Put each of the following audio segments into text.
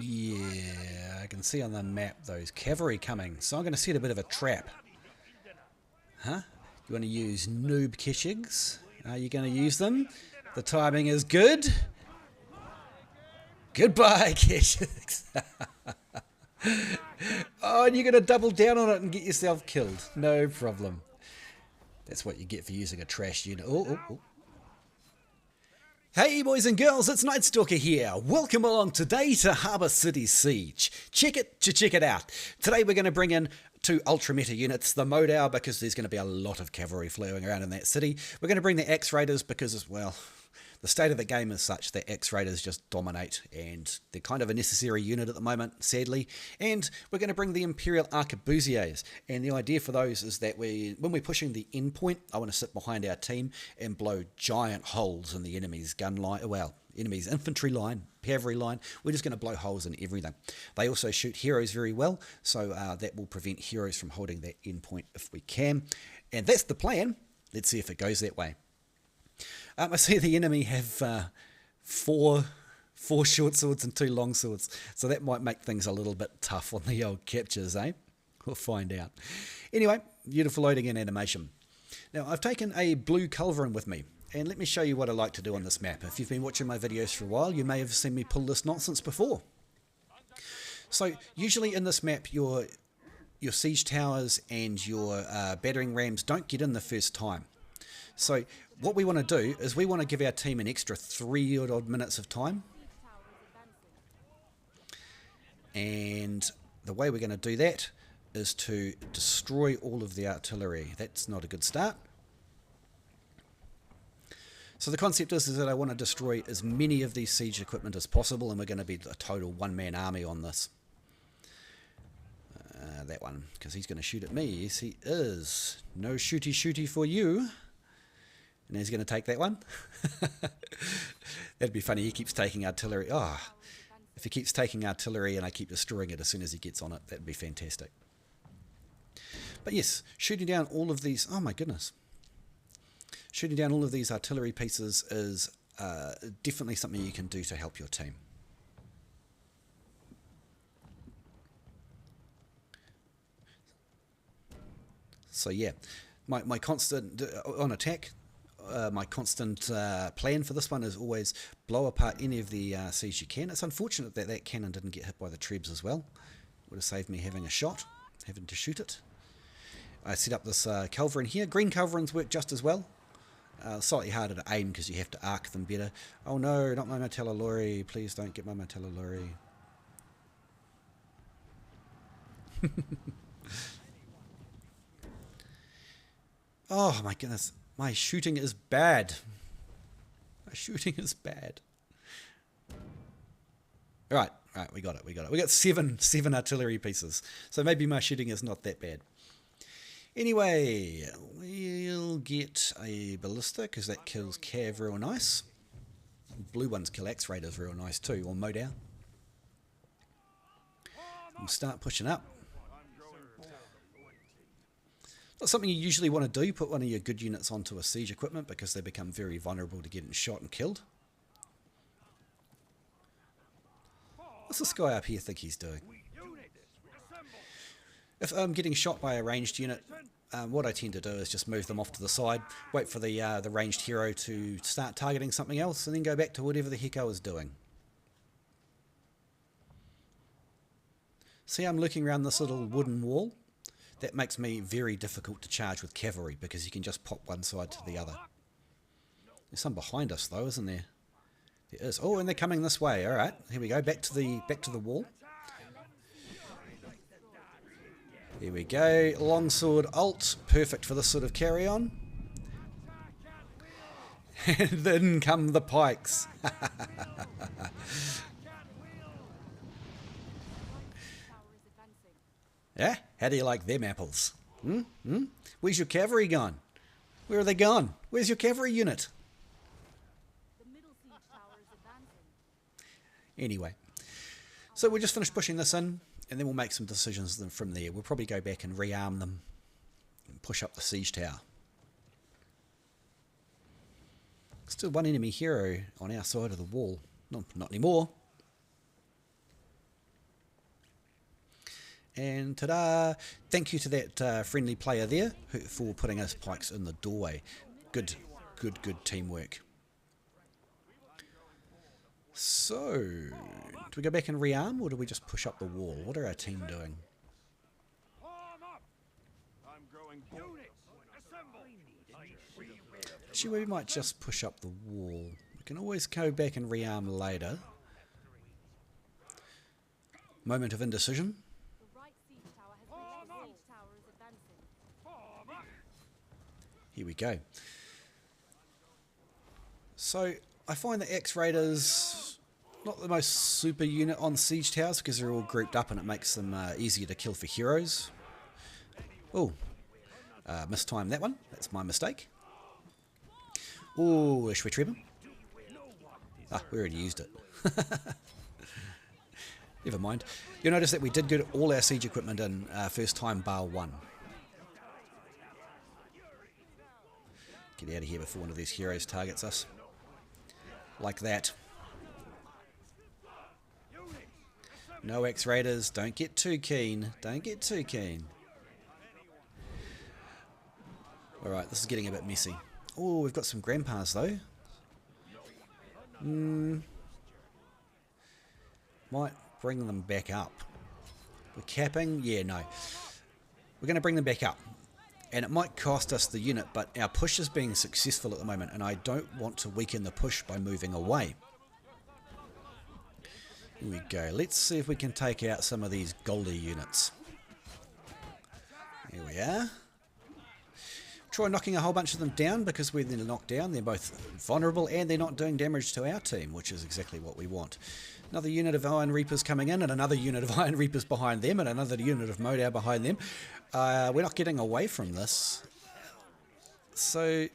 Yeah, I can see on the map those cavalry coming, so I'm going to set a bit of a trap. Huh? You want to use noob kishigs? Are you going to use them? The timing is good. Goodbye, kishigs. Oh, and you're going to double down on it and get yourself killed. No problem. That's what you get for using a trash unit. Oh. Hey boys and girls, it's KnightStalker here. Welcome along today to Harbour City Siege. Check it out. Today we're going to bring in two ultra meta units, the Modao, because there's going to be a lot of cavalry flowing around in that city. We're going to bring the X-Raiders because, well, the state of the game is such that X-Raiders just dominate and they're kind of a necessary unit at the moment, sadly. And we're going to bring the Imperial Arquebusiers. And the idea for those is that when we're pushing the endpoint, I want to sit behind our team and blow giant holes in the enemy's gun line, well, enemy's infantry line, cavalry line. We're just going to blow holes in everything. They also shoot heroes very well, so that will prevent heroes from holding that endpoint if we can. And that's the plan. Let's see if it goes that way. I see the enemy have four short swords and 2 long swords, so that might make things a little bit tough on the old captures, eh? We'll find out. Anyway, beautiful loading and animation. Now, I've taken a blue culverin with me, and let me show you what I like to do on this map. If you've been watching my videos for a while, you may have seen me pull this nonsense before. So, usually in this map, your siege towers and your battering rams don't get in the first time. So what we want to do is we want to give our team an extra 3 odd minutes of time. And the way we're going to do that is to destroy all of the artillery. That's not a good start. So the concept is that I want to destroy as many of these siege equipment as possible, and we're going to be a total one-man army on this. That one, because he's going to shoot at me. Yes, he is. No shooty for you. And he's going to take that one. That'd be funny. He keeps taking artillery. Oh, if he keeps taking artillery and I keep destroying it as soon as he gets on it, that'd be fantastic. But yes, shooting down all of these. Oh my goodness. Shooting down all of these artillery pieces is definitely something you can do to help your team. So yeah, my constant on attack. My constant plan for this one is always blow apart any of the siege you can. It's unfortunate that that cannon didn't get hit by the trebs as well. Would have saved me having to shoot it. I set up this culverin here. Green culverins work just as well. Slightly harder to aim because you have to arc them better. Oh no, not my Martellalori. Please don't get my Martellalori. Oh my goodness. My shooting is bad. My shooting is bad. Right, we got it. We got seven artillery pieces. So maybe my shooting is not that bad. Anyway, we'll get a ballista because that kills cav real nice. Blue ones kill X-Raiders real nice too, or Modao. We'll start pushing up. Not something you usually want to do, put one of your good units onto a siege equipment because they become very vulnerable to getting shot and killed. What's this guy up here think he's doing? If I'm getting shot by a ranged unit, what I tend to do is just move them off to the side, wait for the ranged hero to start targeting something else, and then go back to whatever the heck I was doing. See, I'm looking around this little wooden wall. That makes me very difficult to charge with cavalry because you can just pop one side to the other. There's some behind us though, isn't there? There is. Oh, and they're coming this way. All right, here we go. Back to the wall. There we go. Longsword ult, perfect for this sort of carry on. And then come the pikes. Yeah? How do you like them apples? Where's your cavalry gone? Where are they gone? Where's your cavalry unit? Anyway, so we'll just finish pushing this in, and then we'll make some decisions from there. We'll probably go back and rearm them and push up the siege tower. Still one enemy hero on our side of the wall. Not anymore. And ta-da! Thank you to that friendly player there for putting us pikes in the doorway. Good teamwork. So, do we go back and rearm, or do we just push up the wall? What are our team doing? Actually, we might just push up the wall. We can always go back and rearm later. Moment of indecision. Here we go. So, I find the X-Raiders not the most super unit on siege towers because they're all grouped up and it makes them easier to kill for heroes. Oh, mistimed that one. That's my mistake. Oh, Schwittreben. Ah, we already used it. Never mind. You'll notice that we did get all our siege equipment in first time bar one. Get out of here before one of these heroes targets us. Like that. No X-Raiders. Don't get too keen. Don't get too keen. Alright, this is getting a bit messy. Oh, we've got some grandpas though. Might bring them back up. We're capping? Yeah, no. We're going to bring them back up. And it might cost us the unit, but our push is being successful at the moment, and I don't want to weaken the push by moving away. Here we go. Let's see if we can take out some of these Goldie units. Here we are. Try knocking a whole bunch of them down, because when they're knocked down, they're both vulnerable and they're not doing damage to our team, which is exactly what we want. Another unit of Iron Reapers coming in, and another unit of Iron Reapers behind them, and another unit of Modao behind them. We're not getting away from this. So,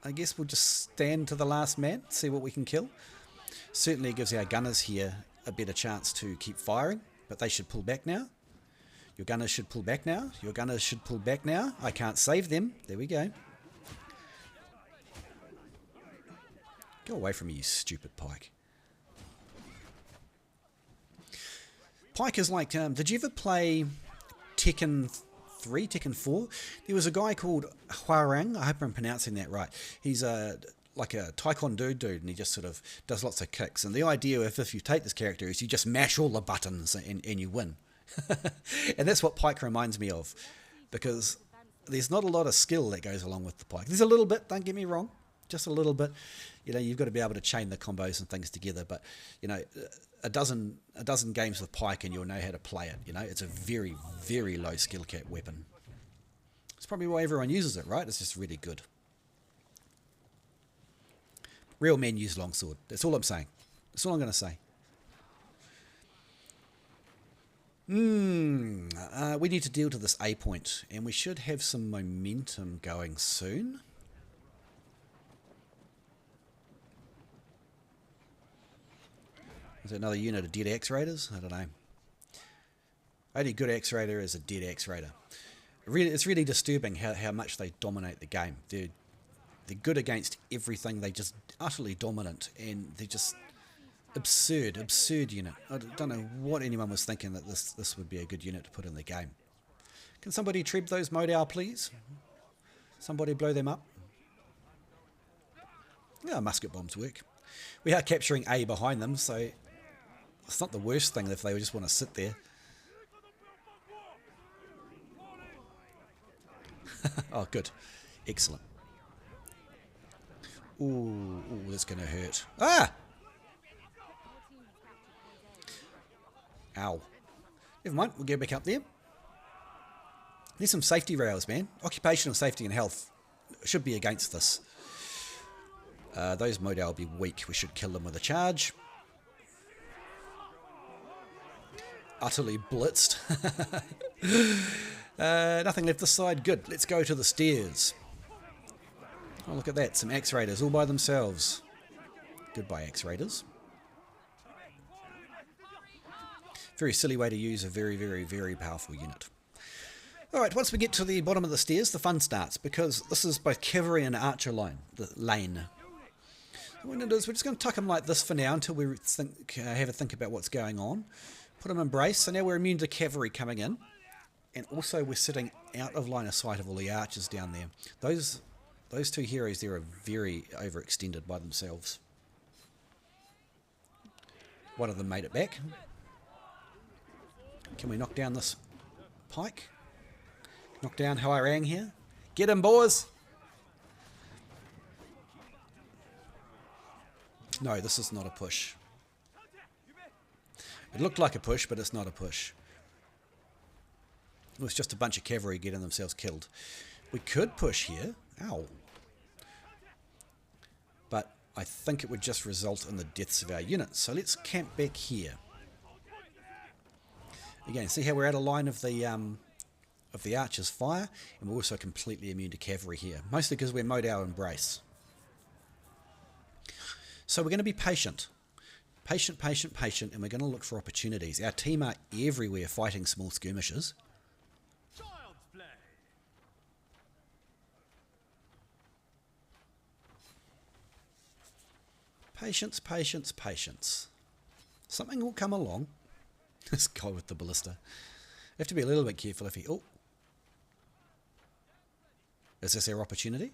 I guess we'll just stand to the last man, see what we can kill. Certainly gives our gunners here a better chance to keep firing, but they should pull back now. Your gunners should pull back now. Your gunners should pull back now. I can't save them. There we go. Go away from me, you stupid pike. Pike is like, did you ever play Tekken 3, Tekken 4? There was a guy called Hwarang. I hope I'm pronouncing that right. He's like a taekwondo dude, and he just sort of does lots of kicks. And the idea, if you take this character, is you just mash all the buttons and you win. And that's what Pike reminds me of, because there's not a lot of skill that goes along with the Pike. There's a little bit, don't get me wrong, just a little bit. You know, you've got to be able to chain the combos and things together, but you know, a dozen games with Pike and you'll know how to play it. You know, it's a very, very low skill cap weapon. It's probably why everyone uses it, right? It's just really good. Real men use Longsword. That's all I'm saying. That's all I'm going to say. We need to deal to this A point, and we should have some momentum going soon. Is there another unit of dead X-Raiders? I don't know. Only good X-Raider is a dead X-Raider. It's really disturbing how much they dominate the game. They're good against everything. They're just utterly dominant, and they're just absurd unit. I don't know what anyone was thinking that this would be a good unit to put in the game. Can somebody treb those Modao, please? Somebody blow them up. Yeah, musket bombs work. We are capturing A behind them, so it's not the worst thing if they just want to sit there. Oh, good. Excellent. Ooh, that's going to hurt. Ah! Ow. Never mind, we'll get back up there. There's some safety rails, man. Occupational safety and health should be against this. Those Modao will be weak. We should kill them with a charge. Utterly blitzed. Nothing left this side. Good. Let's go to the stairs. Oh, look at that. Some X-Raiders all by themselves. Goodbye, X-Raiders. Very silly way to use a very, very, very powerful unit. Alright, once we get to the bottom of the stairs, the fun starts, because this is both cavalry and archer lane. What it is, we're just going to tuck them like this for now until we have a think about what's going on. Put them in brace. So now we're immune to cavalry coming in. And also we're sitting out of line of sight of all the archers down there. Those two heroes there are very overextended by themselves. One of them made it back. Can we knock down this pike? Knock down Hairang here. Get him, boys! No, this is not a push. It looked like a push, but it's not a push. It was just a bunch of cavalry getting themselves killed. We could push here. Ow. But I think it would just result in the deaths of our units. So let's camp back here. Again, see how we're out of line of the archers' fire, and we're also completely immune to cavalry here, mostly because we're Modao Embrace. So we're going to be patient. Patient, patient, patient, and we're going to look for opportunities. Our team are everywhere fighting small skirmishes. Patience, patience, patience. Something will come along. This guy with the ballista. Have to be a little bit careful if he... Oh. Is this our opportunity?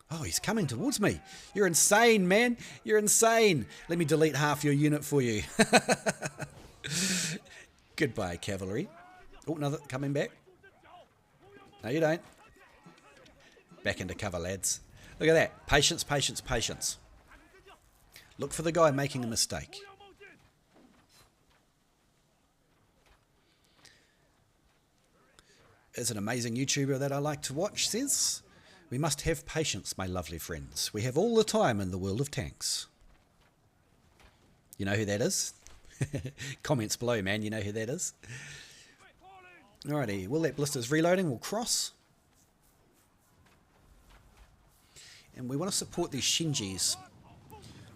Oh, he's coming towards me. You're insane, man. You're insane. Let me delete half your unit for you. Goodbye, cavalry. Oh, another coming back. No, you don't. Back into cover, lads. Look at that. Patience, patience, patience. Look for the guy making a mistake. As an amazing YouTuber that I like to watch says, we must have patience, my lovely friends. We have all the time in the world of tanks. You know who that is? Comments below, man. You know who that is? Alrighty. While that blister's reloading, we'll cross. And we want to support these Shinjis.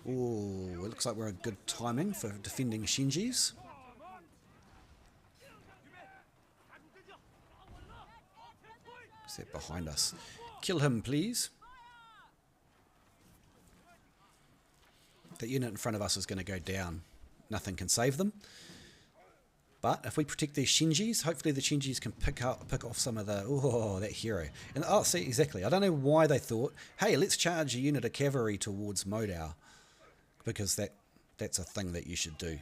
Oh, it looks like we're in good timing for defending Shinjis. Is that behind us? Kill him, please. That unit in front of us is going to go down. Nothing can save them. But if we protect these Shinjis, hopefully the Shinjis can pick off some of the... Oh, that hero. And oh, see, exactly. I don't know why they thought, hey, let's charge a unit of cavalry towards Modao. Because that's a thing that you should do.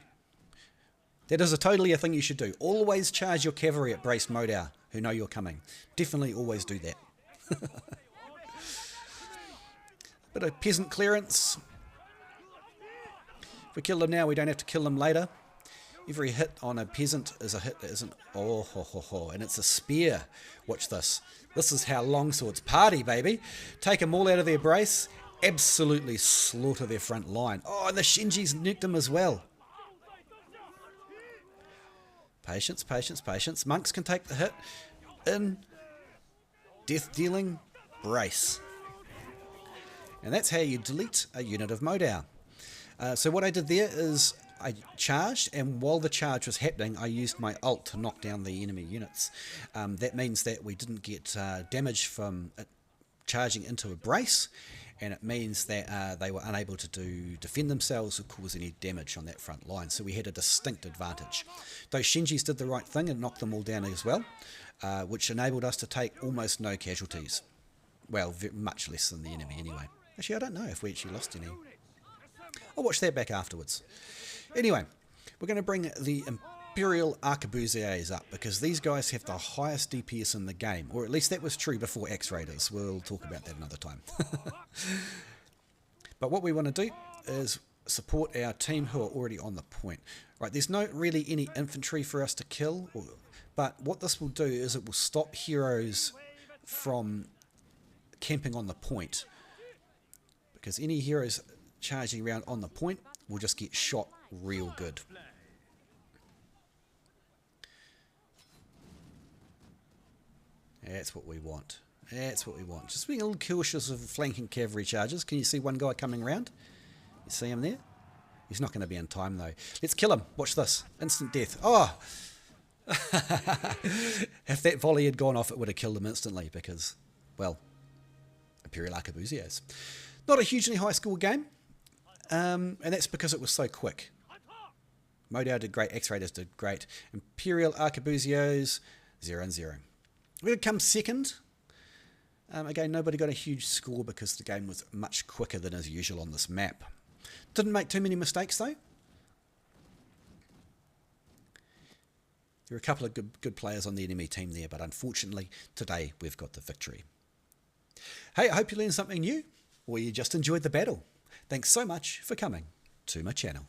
That is totally a thing you should do. Always charge your cavalry at braced Modao, who know you're coming. Definitely always do that. Bit of peasant clearance. If we kill them now, we don't have to kill them later. Every hit on a peasant is a hit that isn't... Oh, ho, ho, ho. And it's a spear. Watch this. This is how longswords party, baby. Take them all out of their brace. Absolutely slaughter their front line. Oh, and the Shinjis nuked them as well. Patience, patience, patience. Monks can take the hit. In death-dealing brace. And that's how you delete a unit of Modao. So what I did there is I charged, and while the charge was happening, I used my ult to knock down the enemy units. That means that we didn't get damage from it charging into a brace, and it means that they were unable to defend themselves or cause any damage on that front line. So we had a distinct advantage. Those Shinjis did the right thing and knocked them all down as well, which enabled us to take almost no casualties. Well, much less than the enemy anyway. Actually, I don't know if we actually lost any. I'll watch that back afterwards. Anyway, we're going to bring the Imperial Arquebusiers up, because these guys have the highest DPS in the game, or at least that was true before Axe Raiders. We'll talk about that another time. But what we want to do is support our team who are already on the point. Right, there's no really any infantry for us to kill, but what this will do is it will stop heroes from camping on the point, because any heroes charging around on the point will just get shot real good. That's what we want. That's what we want. Just being a little cautious of flanking cavalry charges. Can you see one guy coming around? You see him there? He's not going to be in time though. Let's kill him. Watch this. Instant death. Oh! If that volley had gone off, it would have killed him instantly because, well, Imperial Arquebusiers. Not a hugely high score game. And that's because it was so quick. Modao did great, X-Raiders did great. Imperial Arquebusiers, 0-0. We did come second. Again, nobody got a huge score because the game was much quicker than is usual on this map. Didn't make too many mistakes though. There were a couple of good players on the enemy team there, but unfortunately today we've got the victory. Hey, I hope you learned something new, or you just enjoyed the battle. Thanks so much for coming to my channel.